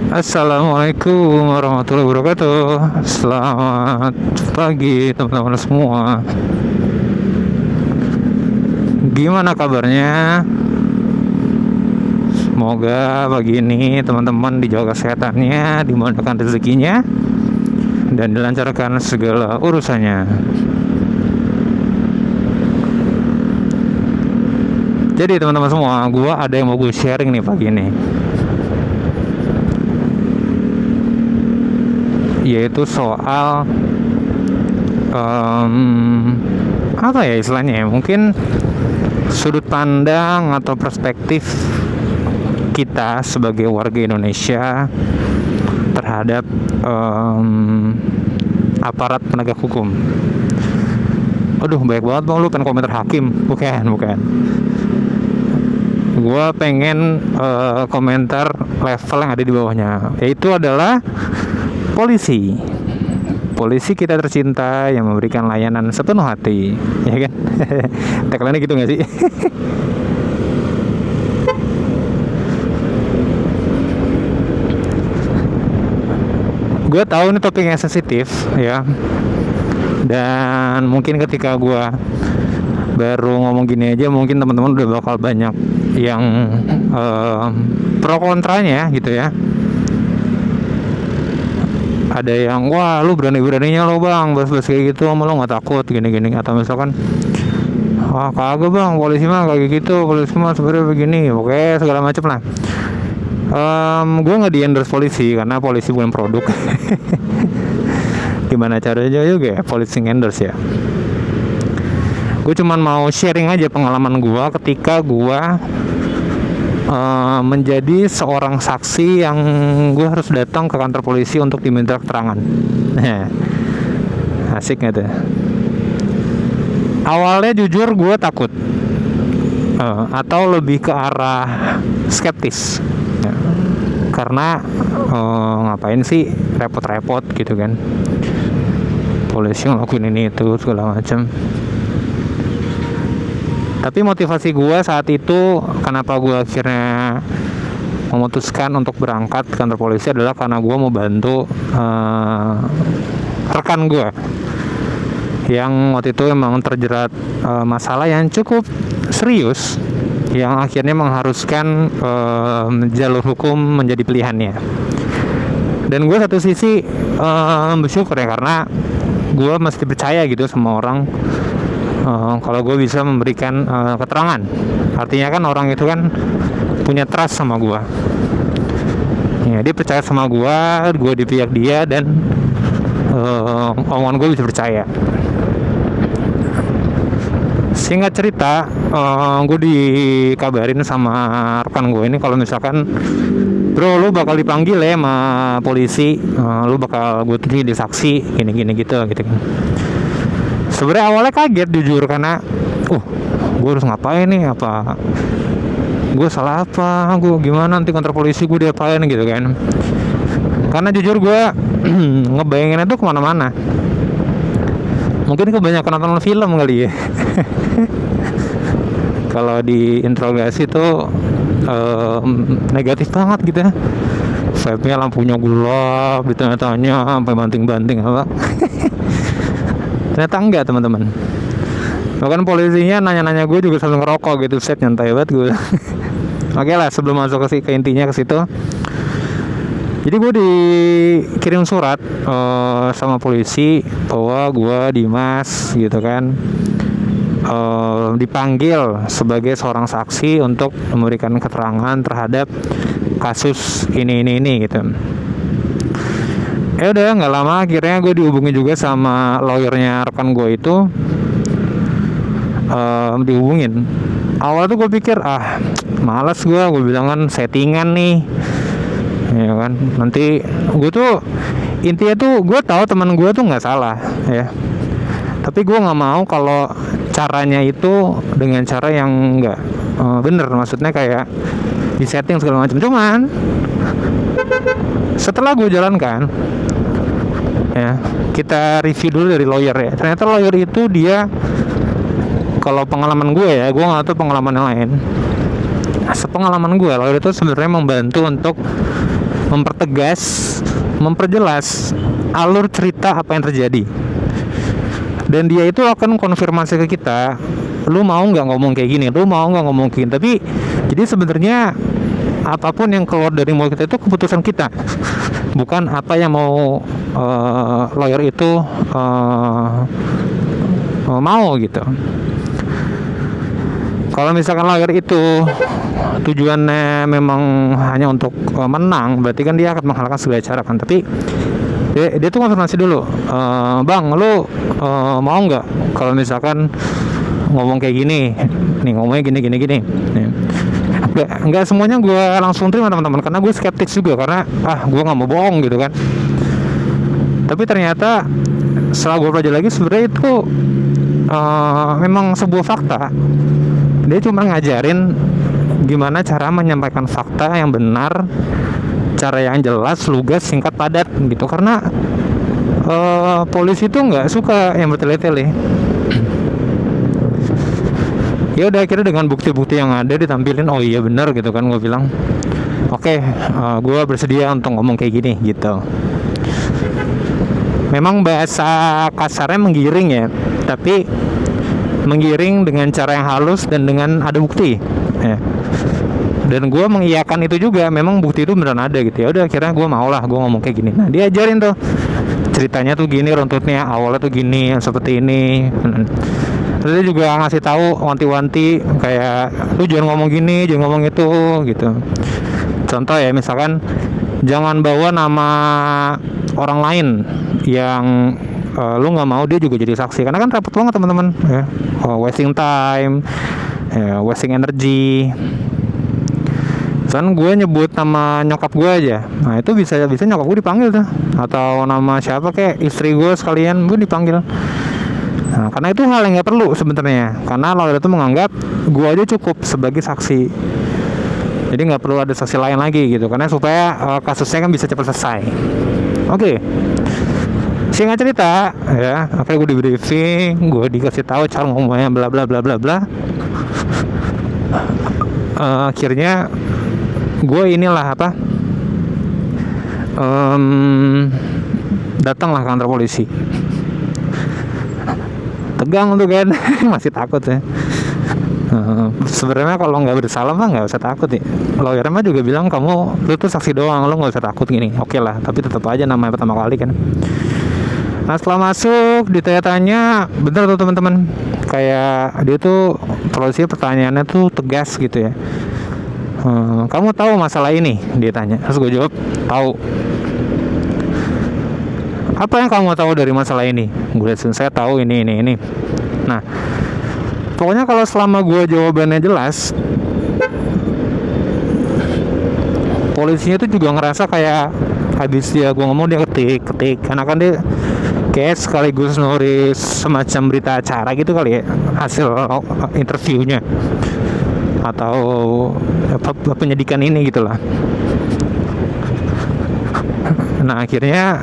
Assalamualaikum warahmatullahi wabarakatuh. Selamat pagi teman-teman semua. Gimana kabarnya? Semoga pagi ini teman-teman dijaga kesehatannya, dimudahkan rezekinya, dan dilancarkan segala urusannya. Jadi teman-teman semua, gue ada yang mau gue sharing nih pagi ini, yaitu soal apa ya istilahnya ya, mungkin sudut pandang atau perspektif kita sebagai warga Indonesia terhadap aparat penegak hukum. Aduh, banyak banget bang, lu pengen komentar hakim? Bukan. Gue pengen komentar level yang ada di bawahnya, yaitu adalah polisi kita tercinta yang memberikan layanan sepenuh hati, ya kan? Tagline-nya gitu nggak sih? Gue tahu ini topik yang sensitif ya, dan mungkin ketika gue baru ngomong gini aja mungkin teman-teman udah bakal banyak yang pro kontranya gitu ya. Ada yang, wah lu berani-beraninya lo bang bahas-bahas kayak gitu, sama lo nggak takut gini-gini, atau misalkan wah kagak bang, polisi mah kayak gitu, polisi mah sebenarnya begini, oke segala macam lah. Gue nggak di-endorse polisi karena polisi bukan produk. Gimana caranya juga ya polisi endorse ya. Gue cuman mau sharing aja pengalaman gue ketika gue menjadi seorang saksi yang gue harus datang ke kantor polisi untuk diminta keterangan. Asik gak tuh? Awalnya jujur gue takut, atau lebih ke arah skeptis ya. Karena ngapain sih repot-repot gitu kan, polisi ngelakuin ini itu segala macam. Tapi motivasi gue saat itu, kenapa gue akhirnya memutuskan untuk berangkat ke kantor polisi adalah karena gue mau bantu rekan gue yang waktu itu memang terjerat masalah yang cukup serius, yang akhirnya mengharuskan jalur hukum menjadi pilihannya. Dan gue satu sisi bersyukur ya, karena gue mesti percaya gitu sama orang kalau gue bisa memberikan keterangan. Artinya kan orang itu kan punya trust sama gue ya, dia percaya sama gue di pihak dia, dan omongan gue bisa percaya. Singkat cerita, gue dikabarin sama rekan gue ini kalau misalkan bro lu bakal dipanggil ya sama polisi, lu bakal gue jadi saksi gini gitu kan. Sebenarnya awalnya kaget jujur, karena gue harus ngapain nih, apa gue salah apa, gue gimana nanti kantor polisi gue diapain gitu kan. Karena jujur gue ngebayanginnya tuh kemana-mana. Mungkin kebanyakan nonton film kali ya. Kalau diinterogasi tuh negatif banget gitu ya, vibe-nya lampunya gelap, ditanya-tanya sampai banting-banting apa. Ternyata enggak teman-teman. Bahkan polisinya nanya-nanya gue juga sambil ngerokok gitu, set nyantai banget gue. Oke lah, sebelum masuk ke intinya ke situ. Jadi gue dikirim surat sama polisi bahwa gue Dimas gitu kan, dipanggil sebagai seorang saksi untuk memberikan keterangan terhadap kasus ini gitu. Ya udah, nggak lama akhirnya gue dihubungi juga sama lawyernya rekan gue itu, dihubungin. Awal tuh gue pikir malas gue bilang kan settingan nih, ya kan. Nanti gue tuh intinya tuh gue tahu teman gue tuh nggak salah ya, tapi gue nggak mau kalau caranya itu dengan cara yang nggak bener, maksudnya kayak disetting segala macam. Cuman setelah gue jalankan ya, kita review dulu dari lawyer ya. Ternyata lawyer itu dia, kalau pengalaman gue ya, gue nggak tahu pengalaman yang lain. Sepengalaman gue, lawyer itu sebenarnya membantu untuk mempertegas, memperjelas alur cerita apa yang terjadi. Dan dia itu akan konfirmasi ke kita, lu mau nggak ngomong kayak gini, lu mau nggak ngomong kayak gini. Tapi jadi sebenarnya apapun yang keluar dari mulut kita itu keputusan kita, bukan apa yang mau lawyer itu mau gitu. Kalau misalkan lawyer itu tujuannya memang hanya untuk menang, berarti kan dia akan menghalalkan segala cara kan. Tapi dia tuh konfirmasi dulu, bang, lu mau nggak kalau misalkan ngomong kayak gini, nih ngomongnya gini. Nggak semuanya gue langsung terima teman-teman, karena gue skeptis juga, karena gue nggak mau bohong gitu kan. Tapi ternyata setelah gue belajar lagi, sebenarnya itu memang sebuah fakta. Dia cuma ngajarin gimana cara menyampaikan fakta yang benar, cara yang jelas, lugas, singkat, padat gitu. Karena polisi itu nggak suka yang bertele-tele. Ya udah, akhirnya dengan bukti-bukti yang ada ditampilin, oh iya benar gitu kan. Gue bilang oke, gue bersedia untuk ngomong kayak gini gitu. Memang bahasa kasarnya menggiring ya, tapi menggiring dengan cara yang halus dan dengan ada bukti ya. Dan gue mengiyakan itu juga, memang bukti itu beneran ada gitu. Ya udah, akhirnya gue mau lah, gue ngomong kayak gini. Nah, dia ajarin tuh ceritanya tuh gini, runtutnya awalnya tuh gini, seperti ini. Terus dia juga ngasih tahu wanti-wanti kayak, lu jangan ngomong gini, jangan ngomong itu gitu. Contoh ya, misalkan jangan bawa nama orang lain yang lu nggak mau dia juga jadi saksi, karena kan repot banget teman-teman ya. Wasting time ya, wasting energy. Kan gue nyebut nama nyokap gue aja, nah itu bisa nyokap gue dipanggil tuh, atau nama siapa kayak istri gue sekalian gue dipanggil. Nah, karena itu hal yang nggak perlu sebenarnya, karena lawyer itu menganggap gue aja cukup sebagai saksi, jadi nggak perlu ada saksi lain lagi gitu, karena supaya kasusnya kan bisa cepat selesai. Oke. Singkat cerita ya, akhirnya gue di briefing, gue dikasih tahu cara ngomongnya bla bla bla bla bla. Akhirnya gue datanglah ke kantor polisi. Tegang tuh kan, masih takut ya. Sebenarnya kalau nggak bersalah mah nggak usah takut ya. Lawyernya mah juga bilang, lu tuh saksi doang, lu nggak usah takut gini. Oke lah, tapi tetap aja namanya pertama kali kan. Nah, setelah masuk ditanya-tanya, bener tuh teman-teman, kayak dia tuh polisi pertanyaannya tuh tegas gitu ya. Kamu tahu masalah ini? Dia tanya. Terus gue jawab, tahu. Apa yang kamu tahu dari masalah ini? Gue lihat, saya tahu ini. Nah, pokoknya kalau selama gue jawabannya jelas, polisinya tuh juga ngerasa kayak habis dia gue ngomong dia ketik, karena kan dia kayak sekaligus nulis semacam berita acara gitu kali ya, hasil interviewnya atau penyidikan ini gitulah. Nah, akhirnya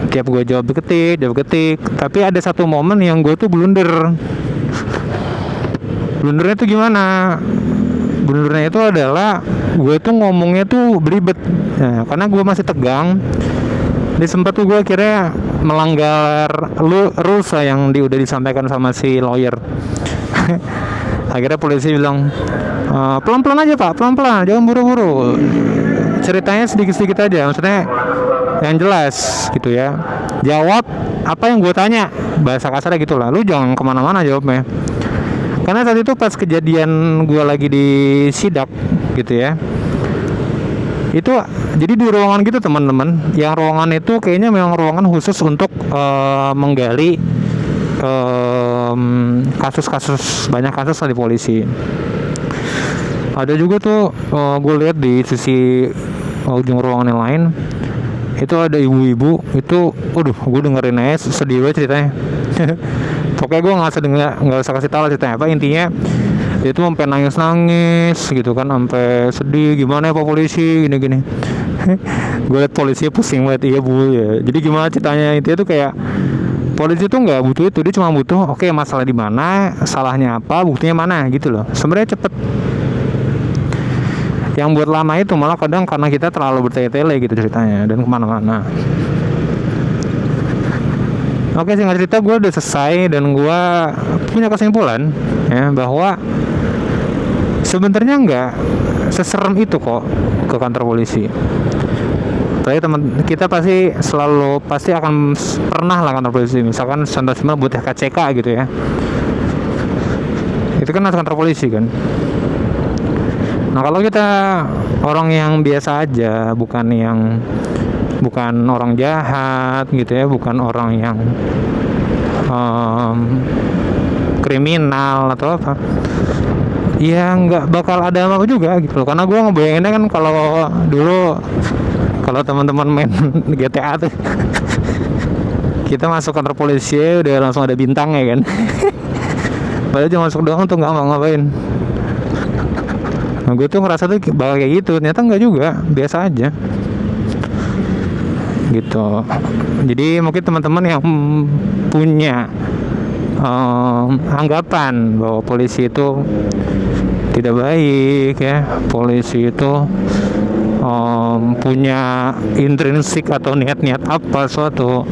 tiap gue jawab ketik, tapi ada satu momen yang gue tuh blundernya tuh gimana? Blundernya itu adalah gue tuh ngomongnya tuh belibet. Nah, karena gue masih tegang, di sempat tuh gue akhirnya melanggar rules yang udah disampaikan sama si lawyer. Akhirnya polisi bilang, pelan-pelan aja pak, pelan-pelan, jangan buru-buru, ceritanya sedikit-sedikit aja, maksudnya yang jelas gitu ya. Jawab apa yang gue tanya, bahasa kasarnya gitu lah, lu jangan kemana-mana jawabnya. Karena saat itu pas kejadian gue lagi di sidak gitu ya, itu jadi di ruangan gitu teman-teman, yang ruangan itu kayaknya memang ruangan khusus untuk menggali kasus-kasus, banyak kasus di polisi. Ada juga tuh gue lihat di sisi ujung ruangan yang lain itu ada ibu-ibu, itu gue dengerin aja sedih banget ceritanya. Pokoknya gue nggak usah kasih tahu ceritanya apa, intinya dia tuh sampai nangis gitu kan, sampai sedih, gimana ya pak polisi gini. Gue liat polisinya pusing banget, iya bu ya. Jadi gimana ceritanya, intinya tuh kayak polisi tuh nggak butuh itu, dia cuma butuh oke, masalah di mana, salahnya apa, buktinya mana gitu loh. Sebenarnya cepet. Yang buat lama itu malah kadang karena kita terlalu bertele-tele gitu ceritanya dan kemana-mana. Oke, singkat cerita gue udah selesai dan gue punya kesimpulan ya bahwa sebenarnya nggak seserem itu kok ke kantor polisi. Tapi teman kita pasti akan pernah lah kantor polisi, misalkan contohnya buat KCK gitu ya, itu kan kantor polisi kan. Nah kalau kita orang yang biasa aja, bukan orang jahat gitu ya, bukan orang yang kriminal atau apa, ya nggak bakal ada apa juga gitu loh. Karena gue ngebayanginnya kan kalau dulu teman-teman main GTA tuh kita masuk kantor polisi udah langsung ada bintang ya kan. Padahal cuma masuk doang tuh nggak ngapain. Nah gue tuh ngerasa tuh bakal kayak gitu, ternyata nggak juga, biasa aja gitu. Jadi mungkin teman-teman yang punya anggapan bahwa polisi itu tidak baik ya, polisi itu punya intrinsik atau niat-niat apa suatu,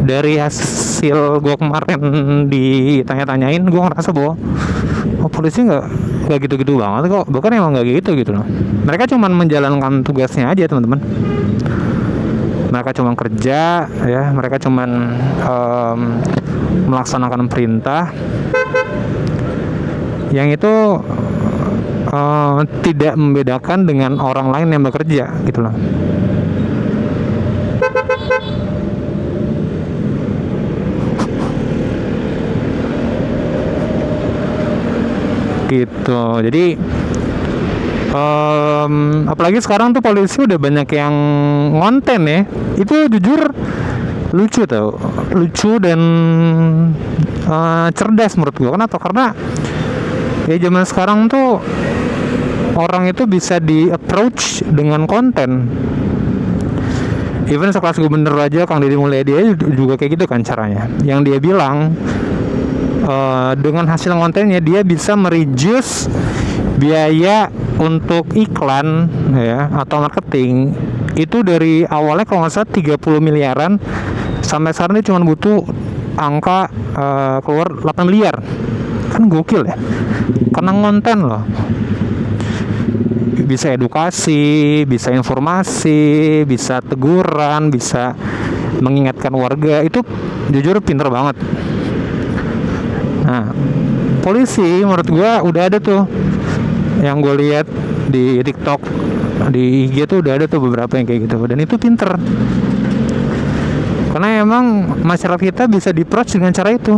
dari hasil gue kemarin ditanya-tanyain, gue ngerasa bahwa polisi nggak gitu-gitu banget kok, bahkan emang nggak gitu loh. Mereka cuma menjalankan tugasnya aja teman-teman. Mereka cuma kerja ya, mereka cuma melaksanakan perintah yang itu tidak membedakan dengan orang lain yang bekerja gitu loh. Gitu. Jadi apalagi sekarang tuh polisi udah banyak yang ngonten ya. Itu jujur lucu tau, lucu dan cerdas menurut gua. Kenapa? Karena ya zaman sekarang tuh orang itu bisa di approach dengan konten. Even sekelas gubernur aja Kang Deddy Mulyadi juga kayak gitu kan caranya. Yang dia bilang dengan hasil kontennya dia bisa mereduce biaya untuk iklan ya atau marketing itu dari awalnya kalau nggak salah 30 miliaran sampai sekarang dia cuma butuh angka keluar 8 miliar. Kan gokil ya, karena konten loh. Bisa edukasi, bisa informasi, bisa teguran, bisa mengingatkan warga. Itu jujur pinter banget. Nah, polisi menurut gua udah ada tuh, yang gue lihat di TikTok, di IG tuh udah ada tuh beberapa yang kayak gitu, dan itu pinter. Karena emang masyarakat kita bisa di-approach dengan cara itu.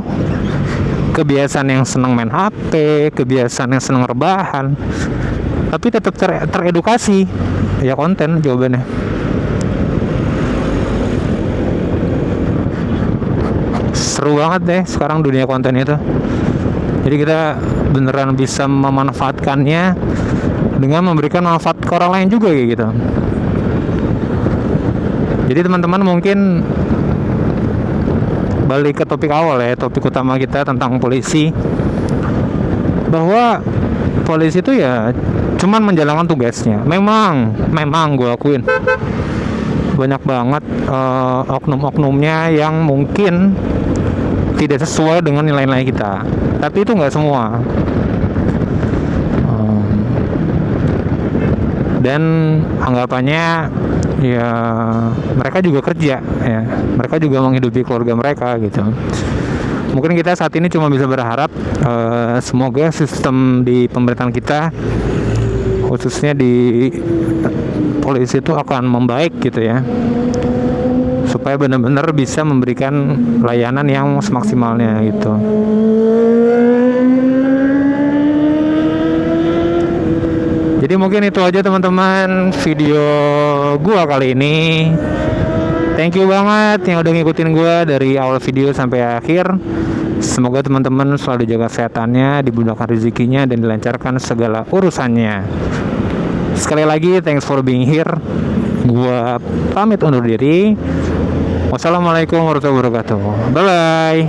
Kebiasaan yang senang main HP, kebiasaan yang senang rebahan, tapi tetap teredukasi, ya konten jawabannya. Seru banget deh sekarang dunia konten itu. Jadi kita beneran bisa memanfaatkannya dengan memberikan manfaat ke orang lain juga kayak gitu. Jadi teman-teman mungkin balik ke topik awal ya, topik utama kita tentang polisi, bahwa polisi itu ya cuman menjalankan tugasnya. Memang gue akuin banyak banget oknum-oknumnya yang mungkin tidak sesuai dengan nilai-nilai kita, tapi itu nggak semua. Dan anggapannya ya mereka juga kerja ya, mereka juga menghidupi keluarga mereka gitu. Mungkin kita saat ini cuma bisa berharap semoga sistem di pemerintahan kita, khususnya di polisi itu akan membaik gitu ya, supaya benar-benar bisa memberikan layanan yang semaksimalnya gitu. Jadi mungkin itu aja teman-teman video gua kali ini. Thank you banget yang udah ngikutin gua dari awal video sampai akhir. Semoga teman-teman selalu dijaga kesehatannya, dimudahkan rezekinya, dan dilancarkan segala urusannya. Sekali lagi thanks for being here. Gua pamit undur diri. Wassalamualaikum warahmatullahi wabarakatuh. Bye bye.